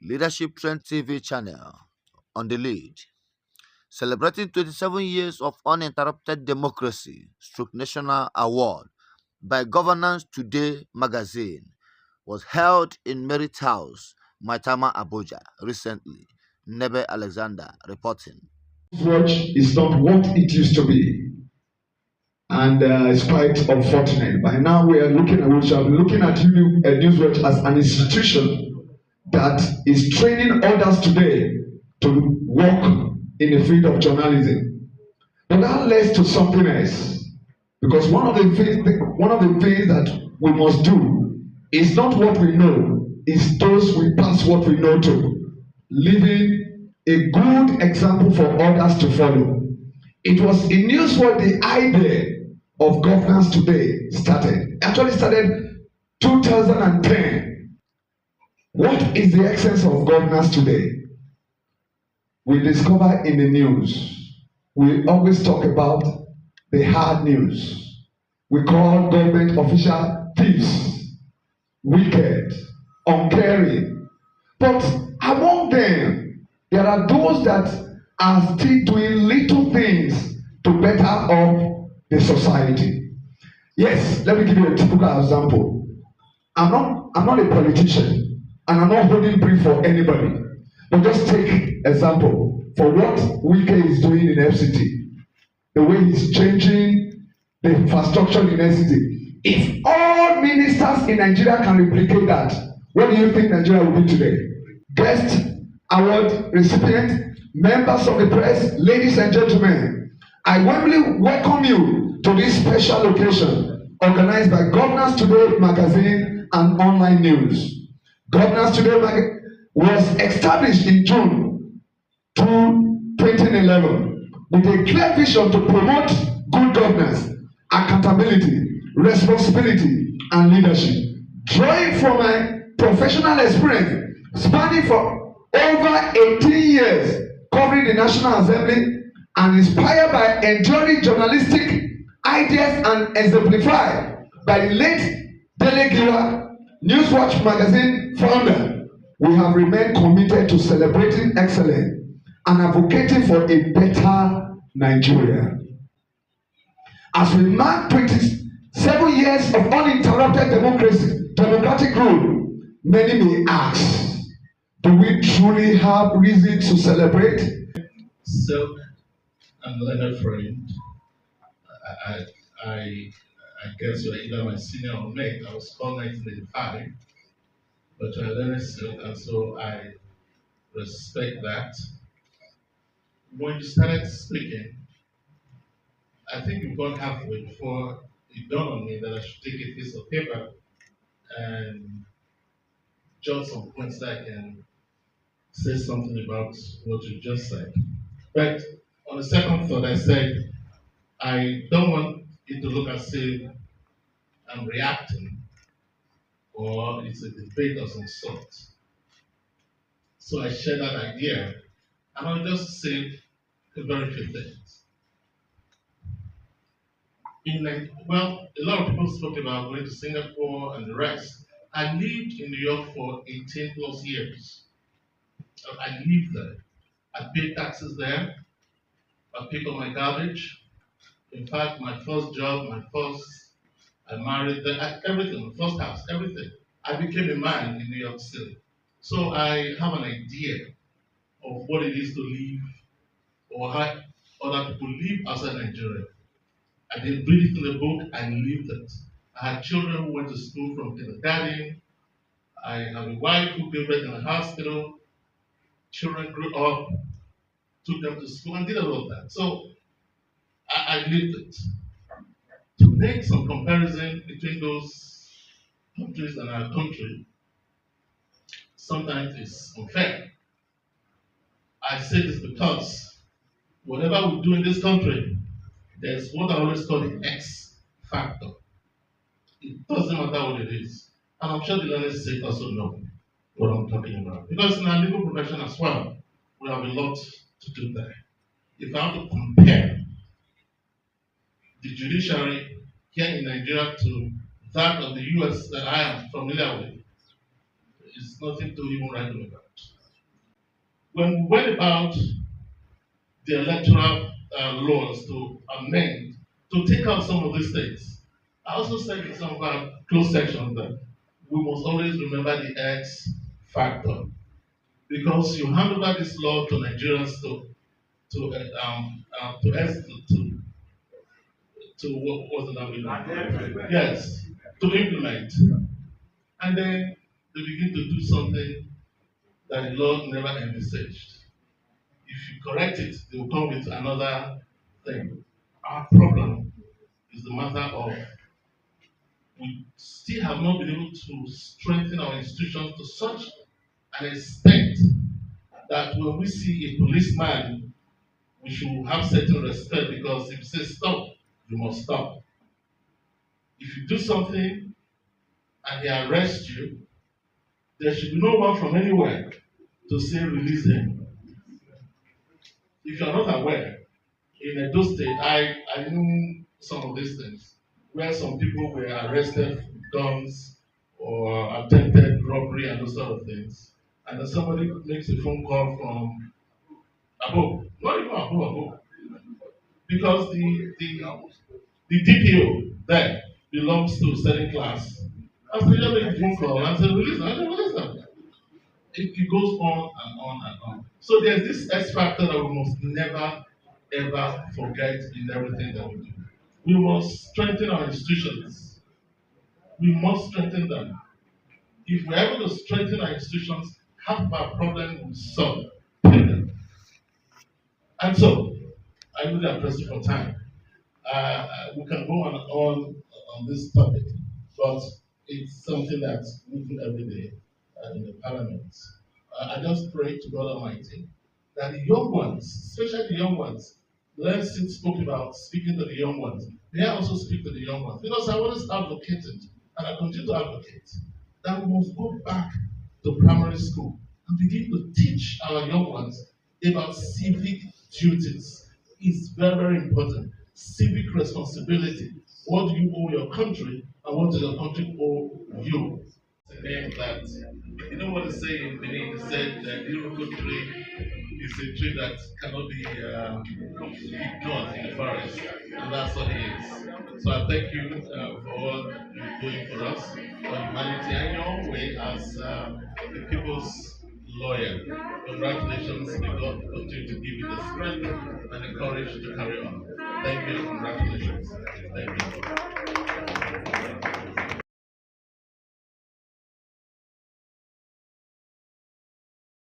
Leadership Trend TV channel on the lead, celebrating 27 years of uninterrupted democracy, stroke national award by Governance Today magazine was held in Merit House, Maitama, Abuja recently. Nebe Alexander reporting. Watch is not what it used to be, and it's quite unfortunate. By now, we shall be looking at Newswatch as an institution that is training others today to work in the field of journalism. But that leads to something else, because one of the things that we must do is not what we know, is those we pass what we know to, leaving a good example for others to follow. It was in Newsworld the idea of governance today started. Actually started 2010. What is the essence of governance today? We discover in the news. We always talk about the hard news. We call government official thieves, wicked, uncaring. But among them, there are those that are still doing little things to better off the society. Yes, let me give you a typical example. I'm not a politician, and I'm not holding brief for anybody. But just take example for what Wike is doing in FCT, the way he's changing the infrastructure in FCT. If all ministers in Nigeria can replicate that, what do you think Nigeria will be today? Guest award recipient, members of the press, ladies and gentlemen, I warmly welcome you to this special occasion organized by Governance Today magazine and online news. Governance Today was established in June 2011 with a clear vision to promote good governance, accountability, responsibility, and leadership. Drawing from my professional experience spanning for over 18 years covering the National Assembly and inspired by enduring journalistic ideas and exemplified by the late Dele Giwa, Newswatch magazine founder, we have remained committed to celebrating excellence and advocating for a better Nigeria. As we mark 27 years of uninterrupted democratic rule, many may ask, do we truly have reason to celebrate? Silk and Leonard Friend, I, I, I guess you're either my senior or mate. I was called 1985, but you're Leonard Silk, and so I respect that. When you started speaking, I think you've gone halfway before it dawned on me that I should take a piece of paper and jot some points that I can say something about what you just said. But on the second thought, I said, I don't want it to look as if I'm reacting or it's a debate of some sort. So I share that idea and I'll just say a very few things. Well, a lot of people spoke about going to Singapore and the rest. I lived in New York for 18 plus years. I lived there. I paid taxes there. I picked up my garbage. In fact, my first job, I married there, everything, my first house, everything. I became a man in New York City. So I have an idea of what it is to live or how other people live outside Nigeria. I didn't read it in the book, I lived it. I had children who went to school from kindergarten. I have a wife who gave birth in a hospital. Children grew up, took them to school, and did all of that. So I lived it. To make some comparison between those countries and our country, sometimes it's unfair. I say this because whatever we do in this country, there's what I always call the X factor. It doesn't matter what it is. And I'm sure the learners say also know what I'm talking about. Because in our legal profession as well, we have a lot to do there. If I have to compare the judiciary here in Nigeria to that of the US that I am familiar with, is nothing to even write home about. When we went about the electoral laws to amend, to take out some of these things, I also said in some of our closed sections that we must always remember the X factor, because you hand over this law to Nigerians to what was the name? Yes, to implement, and then they begin to do something that the law never envisaged. If you correct it, they will come with another thing. Our problem is the matter of we still have not been able to strengthen our institutions to such an extent that when we see a policeman, we should have certain respect, because if he says stop, you must stop. If you do something and they arrest you, there should be no one from anywhere to say release him. If you are not aware, in Edo State, I knew some of these things where some people were arrested with guns or attempted robbery and those sort of things. And then somebody makes a phone call from above, not even above, because the DPO there belongs to a certain class. I said, just make a phone call and say, release them, release them. It goes on and on and on. So there's this X factor that we must never ever forget in everything that we do. We must strengthen our institutions. We must strengthen them. If we're able to strengthen our institutions, half of our problem will solve. And so, I really appreciate for time. We can go on this topic, but it's something that we do every day in the parliament. I just pray to God Almighty that the young ones, especially the young ones, Lensin spoke about speaking to the young ones. May I also speak to the young ones? Because I always advocated, and I continue to advocate, that we must go back to primary school and begin to teach our young ones about civic duties. It's very, very important. Civic responsibility. What do you owe your country, and what does your country owe you? The name that, you know what they say in Benin? They said that the Iroko tree is a tree that cannot be ignored in the forest, and that's what it is. So I thank you for all you're doing for us, for humanity, and your own way as the people's lawyer. Congratulations. May God continue to give you the strength and the courage to carry on. Thank you. Congratulations. Thank you.